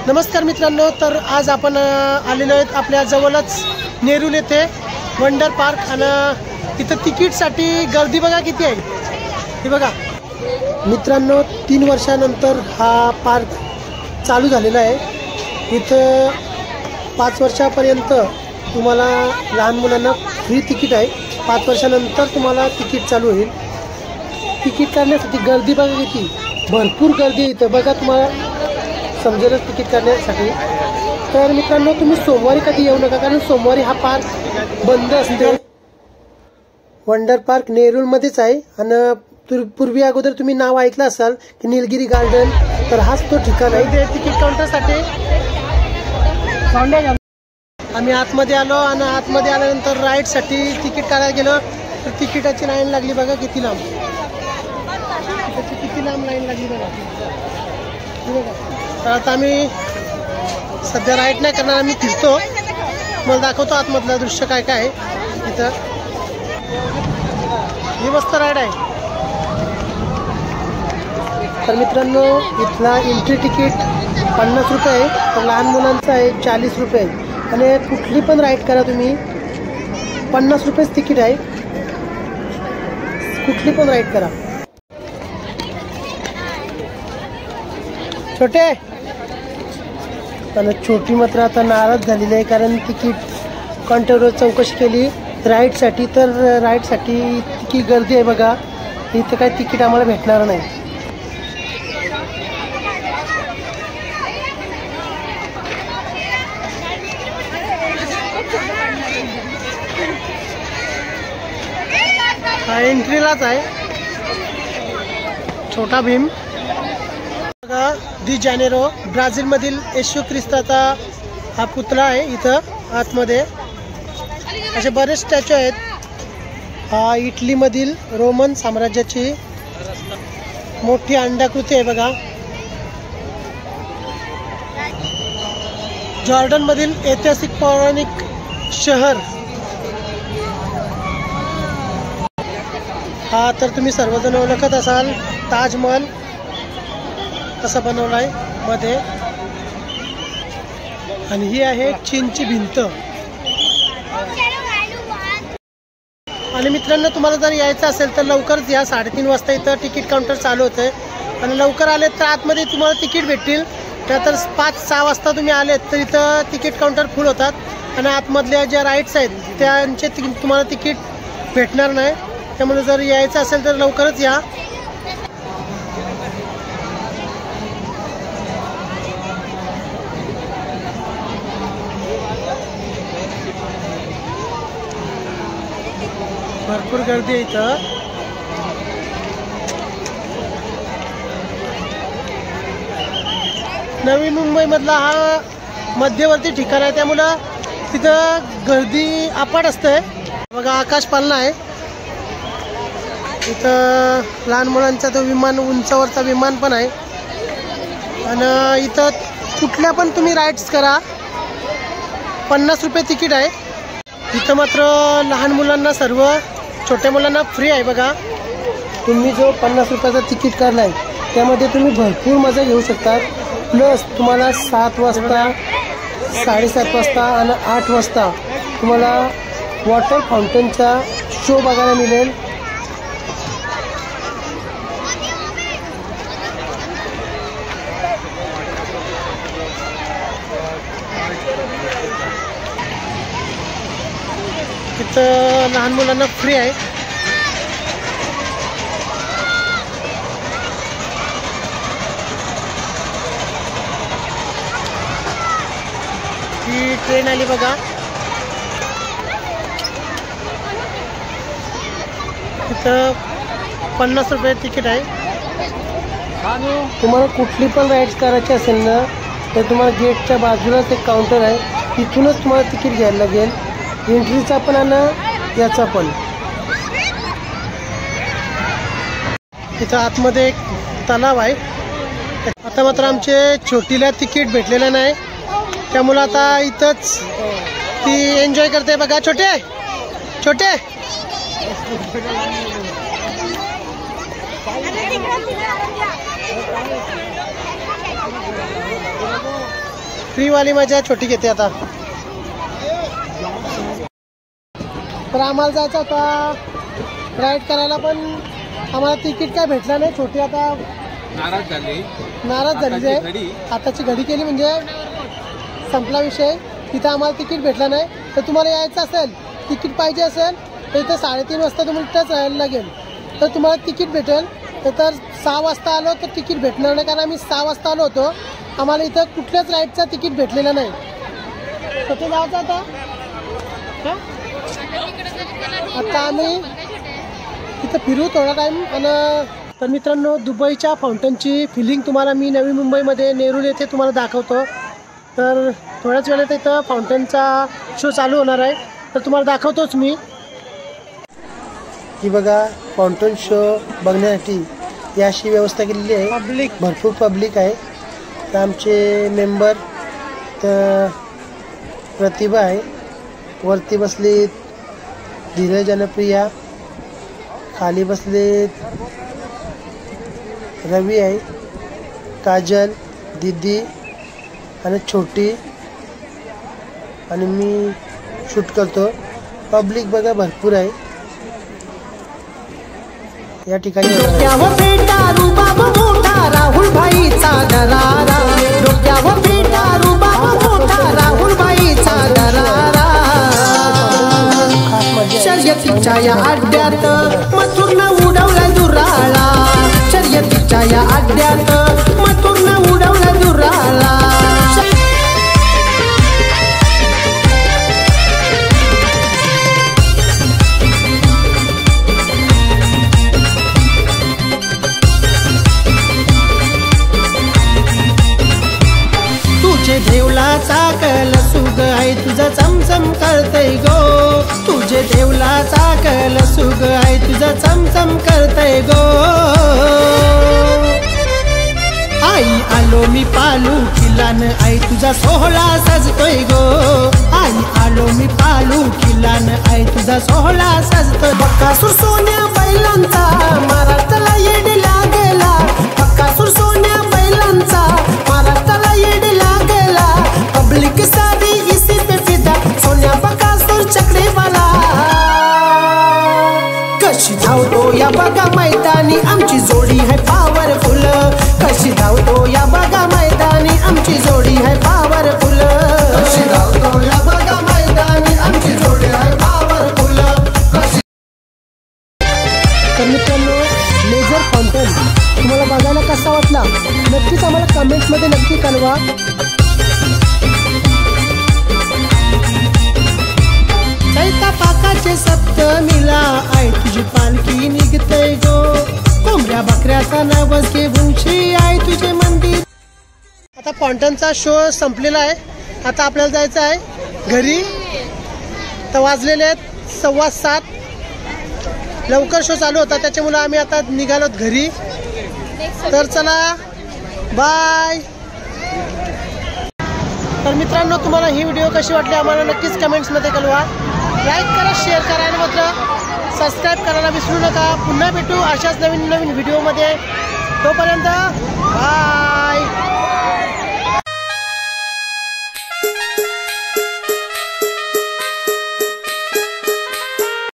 नमस्कार मित्रांनो, तर आज आपण आलेलो आहेत आपल्या जवळच नेरूल येथे वंडर पार्क आणि इथं तिकीटसाठी गर्दी बघा किती आहे हे बघा मित्रांनो। 3 वर्षानंतर हा पार्क चालू झालेला आहे। इथं 5 वर्षापर्यंत तुम्हाला लहान मुलांना फ्री तिकीट आहे। 5 वर्षानंतर तुम्हाला तिकीट चालू होईल। तिकीट काढण्यासाठी गर्दी बघा किती, भरपूर गर्दी आहे इथं बघा, तुम्हाला समजेलच तिकीट काढण्यासाठी। तर मित्रांनो तुम्ही सोमवारी कधी येऊ नका, कारण सोमवारी हा पार्क बंद असते। वंडर पार्क नेरूळमध्येच आहे आणि पूर्वी अगोदर तुम्ही नाव ऐकलं असाल की निलगिरी गार्डन, तर हाच तो ठिकाण आहे। तिकीट काउंटरसाठी आम्ही आतमध्ये आलो आणि आतमध्ये आल्यानंतर राईडसाठी तिकीट काढायला गेलो, तर तिकिटाची लाईन लागली बघा किती लांब, किती लांब लाईन लागली बघा। तर आता आम्ही सध्या राईड नाही करणार, आम्ही फिरतो, मला दाखवतो आतमधलं दृश्य काय काय आहे इथं। ही मस्त राईड आहे। तर मित्रांनो इथला एंट्री तिकीट 50 रुपये आहे, तर लहान मुलांचं आहे 40 रुपये, आणि कुठली पण राईड करा तुम्ही 50 रुपयेच तिकीट आहे, कुठली पण राईड करा। छोटे पण छोटी मात्र आता नाराज झालेली आहे, कारण तिकीट काउंटरवर चौकशी केली राईडसाठी, तर राईडसाठी इतकी गर्दी आहे बघा, इथं काय तिकीट आम्हाला भेटणार नाही। हा एंट्रीलाच आहे छोटा भीम बघा, दी जानेरो ब्राझील मधील येशू ख्रिस्ताचा हा पुतळा आहे। इथं आतमध्ये असे बरेच स्टॅच्यू आहेत। हा इटली मधील रोमन साम्राज्याची मोठी अंडाकृती आहे बघा। जॉर्डन मधील ऐतिहासिक पौराणिक शहर हा तर तुम्ही सर्वजण ओळखत असाल, ताजमहल कसा बनवलाय मध्ये, आणि ही आहे चीनची भिंत। आणि मित्रांनो तुम्हाला जर यायचं असेल तर लवकरच या, 3:30 वाजता इथं तिकीट काउंटर चालू होते, आणि लवकर आलेत तर आतमध्ये तुम्हाला तिकीट भेटतील। त्यानंतर 5-6 वाजता तुम्ही आलेत तर इथं तिकीट काउंटर फुल होतात, आणि आतमधल्या ज्या राईड्स आहेत त्यांचे तुम्हाला तिकीट भेटणार नाही। त्यामुळे जर यायचं असेल तर लवकरच या। भरपूर गर्दी आहे इथं। नवी मुंबई मधला हा मध्यवर्ती ठिकाण आहे, त्यामुळं तिथं गर्दी अपाट असते बघा। आकाश पालना आहे इथं, लहान मुलांचा तो विमान, उंचावरचा विमान पण आहे, आणि इथं कुठल्या पण तुम्ही राईड्स करा 50 रुपये तिकीट आहे। इथं मात्र लहान मुलांना, सर्व छोट्या मुलांना फ्री आहे बघा। तुम्ही जो 50 रुपयाचा तिकीट काढला आहे त्यामध्ये तुम्ही भरपूर मजा घेऊ शकता। प्लस तुम्हाला 7 वाजता, 7:30 वाजता आणि 8 वाजता तुम्हाला वॉटर फाउंटनचा शो बघायला मिळेल। इथं लहान मुलांना फ्री आहे। ही ट्रेन आली बघा, इथं 50 रुपये तिकीट आहे। तुम्हाला कुठली पण राईड्स करायची असेल ना, तर तुम्हाला गेटच्या बाजूलाच एक काउंटर आहे, तिथूनच तुम्हाला तिकीट घ्यायला लागेल, एंट्रीचा पण आणि याचा पण। इथं आतमध्ये एक तलाव आहे। आता मात्र आमचे छोटीला तिकीट भेटलेलं नाही, त्यामुळे आता इथंच ती एन्जॉय करते बघा। छोटे छोटे फ्रीवाली मजा छोटी घेते आता. तर आम्हाला जायचं होता राईड करायला, पण आम्हाला तिकीट काय भेटलं नाही. छोटी आता नाराज झाली आहे. आताची घडी केली म्हणजे संपला विषय. तिथं आम्हाला तिकीट भेटलं नाही. तर तुम्हाला यायचं असेल, तिकीट पाहिजे असेल तर इथं 3:30 वाजता तुम्हाला इथंच राहायला लागेल. तर तुम्हाला तिकीट भेटेल. तर 6 वाजता आलो तर तिकीट भेटणार नाही, कारण आम्ही 6 वाजता आलो होतो. आम्हाला इथं कुठल्याच राईडचं तिकीट भेटलेलं नाही. तर ते जायचं आता. आता आम्ही इथं फिरू थोडा टाईम. आणि तर मित्रांनो, दुबईच्या फाउंटनची फिलिंग तुम्हाला मी नवी मुंबईमध्ये नेरूल येथे तुम्हाला दाखवतो. तर थोड्याच वेळात इथं फाउंटनचा शो चालू होणार आहे, तर तुम्हाला दाखवतोच मी. ही बघा, फाउंटन शो बघण्यासाठी ही अशी व्यवस्था केलेली आहे. भरपूर पब्लिक आहे. तर आमचे मेंबर तर प्रतिभा आहे, वरती बसलीत धीरज जनप्रिया, खाली बसलीत रवी आहे, काजल, दीदी आणि छोटी, आणि मी शूट करतो. पब्लिक बघा भरपूर आहे या ठिकाणी. राहुल भाईचा दरारा, डोक्यावर बेटा रुबाब मोठा राहुल भाईचा दरारा. शर्यतीच्या या अड्ड्यात मथुरनं उडवला दुराळा. शर्यतीच्या या अड्ड्यात मथुरनं उडवला दुराळा. तुझे देवलाचा कलसुग आहे तुझा चमचम करतय गो. तुझे देवलाचा कलसुग आहे तुझा चमचम करतय गो. आई आलो मी पालू किलान, आई तुझा सोहळा सजतोय गो. आई आलो मी पालू किलान, आई तुझा सोहळा सजतोय. बक्कासूर सोन्या बैलांचा महाराष्ट्राला येड लागला. बक्कासूर सोन्या बैलांचा महाराष्ट्राला येड लागला. पब्लिक सारी इसी पे फिदा, सोन्या बक्कासूर चक्रीवाला. कशी धावतो या बघा मैदानी आमची जोडी है पॉवरफुल. कशी धावतो या बघा मैदानी आमची जोडी है पॉवरफुल. कशी धावतो या बघा मैदानी आमची जोडी है पॉवरफुल. तर मित्रांनो, लेझर फाउंटन तुम्हाला बघायला कसा वाटला नक्कीच आम्हाला कमेंट्समध्ये नक्की कळवा. चैता पाकाचे सप्तमीला आई तुझी पालखी निघतय गो. कोंबड्या बकऱ्याचा नवस घेऊन श्री आई तुझे मंदिर. आता फाउंटनचा शो संपलेला आहे. आता आपल्याला जायचं आहे घरी. तर वाजलेले आहेत 7:15. लवकर शो चालू होता त्याच्यामुळे आम्ही आता निघालोत घरी. तर चला बाय. तर मित्रांनो, तुम्हाला ही व्हिडिओ कशी वाटली आम्हाला नक्कीच कमेंट्समध्ये कळवा. लाईक करा, शेअर करा आणि मात्र सबस्क्राईब करायला विसरू नका. पुन्हा भेटू अशाच नवीन नवीन व्हिडिओमध्ये. तोपर्यंत बाय.